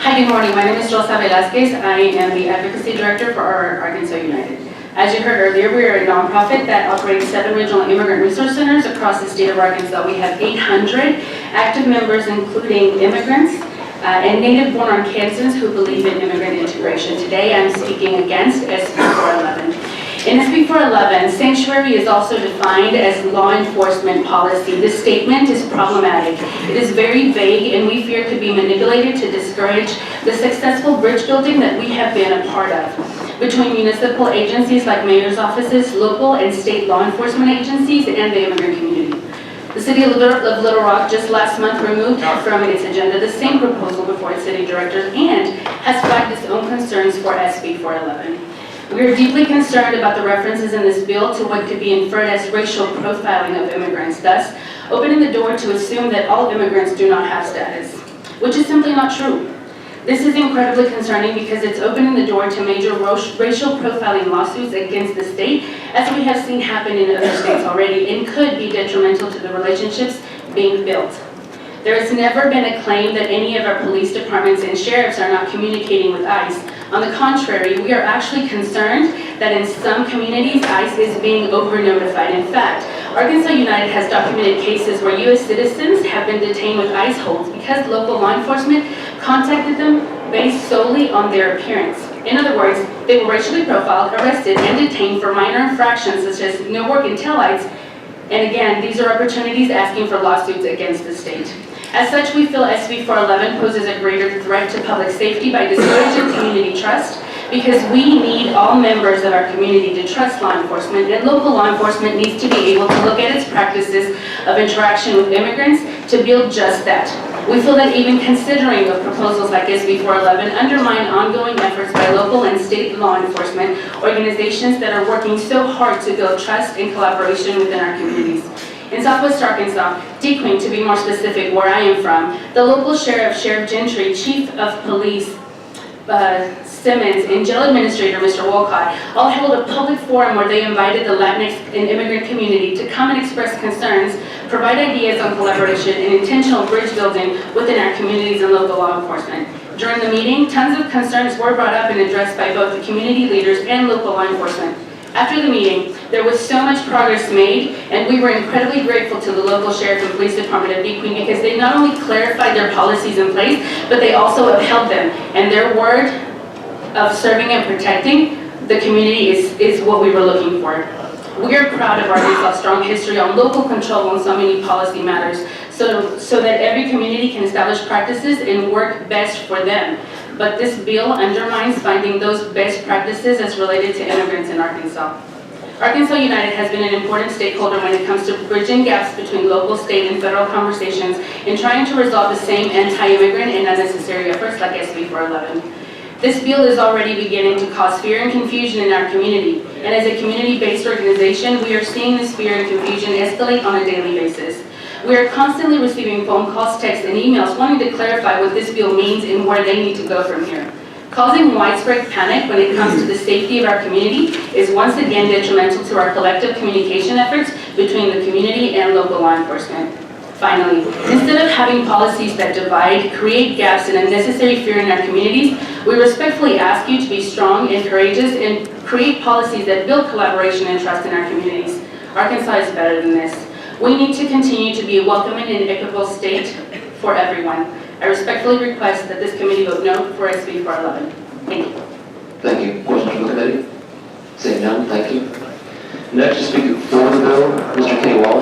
Hi, good morning. My name is Rosa Velasquez. I am the Advocacy Director for Arkansas United. As you heard earlier, we are a nonprofit that operates 7 regional immigrant resource centers across the state of Arkansas. We have 800 active members, including immigrants and native-born Arkansans who believe in immigrant integration. Today, I'm speaking against SB 411. In SB 411, sanctuary is also defined as law enforcement policy. This statement is problematic. It is very vague, and we fear could be manipulated to discourage the successful bridge building that we have been a part of between municipal agencies like mayor's offices, local and state law enforcement agencies, and the immigrant community. The City of Little Rock just last month removed from its agenda the same proposal before its city directors and has flagged its own concerns for SB 411. We are deeply concerned about the references in this bill to what could be inferred as racial profiling of immigrants, thus opening the door to assume that all immigrants do not have status, which is simply not true. This is incredibly concerning because it's opening the door to major racial profiling lawsuits against the state, as we have seen happen in other states already, and could be detrimental to the relationships being built. There has never been a claim that any of our police departments and sheriffs are not communicating with ICE. On the contrary, we are actually concerned that in some communities, ICE is being over-notified. In fact, Arkansas United has documented cases where U.S. citizens have been detained with ICE holds because local law enforcement contacted them based solely on their appearance. In other words, they were racially profiled, arrested, and detained for minor infractions such as no work in taillights. And again, these are opportunities asking for lawsuits against the state. As such, we feel SB 411 poses a greater threat to public safety by discouraging community trust, because we need all members of our community to trust law enforcement, and local law enforcement needs to be able to look at its practices of interaction with immigrants to build just that. We feel that even considering of proposals like SB 411 undermine ongoing efforts by local and state law enforcement organizations that are working so hard to build trust and collaboration within our communities. In Southwest Arkansas, DeQueen to be more specific, where I am from, the local sheriff, Sheriff Gentry, Chief of Police Simmons, and Jail Administrator, Mr. Wolcott, all held a public forum where they invited the Latinx and immigrant community to come and express concerns, provide ideas on collaboration and intentional bridge building within our communities and local law enforcement. During the meeting, tons of concerns were brought up and addressed by both the community leaders and local law enforcement. After the meeting, there was so much progress made, and we were incredibly grateful to the local sheriff and police department of DeQueen because they not only clarified their policies in place, but they also upheld them. And their word of serving and protecting the community is what we were looking for. We are proud of Arkansas' strong history on local control on so many policy matters, so that every community can establish practices and work best for them. But this bill undermines finding those best practices as related to immigrants in Arkansas. Arkansas United has been an important stakeholder when it comes to bridging gaps between local, state, and federal conversations in trying to resolve the same anti-immigrant and unnecessary efforts like SB 411. This bill is already beginning to cause fear and confusion in our community, and as a community-based organization, we are seeing this fear and confusion escalate on a daily basis. We are constantly receiving phone calls, texts, and emails wanting to clarify what this bill means and where they need to go from here. Causing widespread panic when it comes to the safety of our community is once again detrimental to our collective communication efforts between the community and local law enforcement. Finally, instead of having policies that divide, create gaps, and unnecessary fear in our communities, we respectfully ask you to be strong and courageous and create policies that build collaboration and trust in our communities. Arkansas is better than this. We need to continue to be a welcoming and equitable state for everyone. I respectfully request that this committee vote no for SB 411. Thank you. Thank you. Questions from the committee? Seeing none, thank you. Next to speak for the bill, Mr. Kenny Wallace.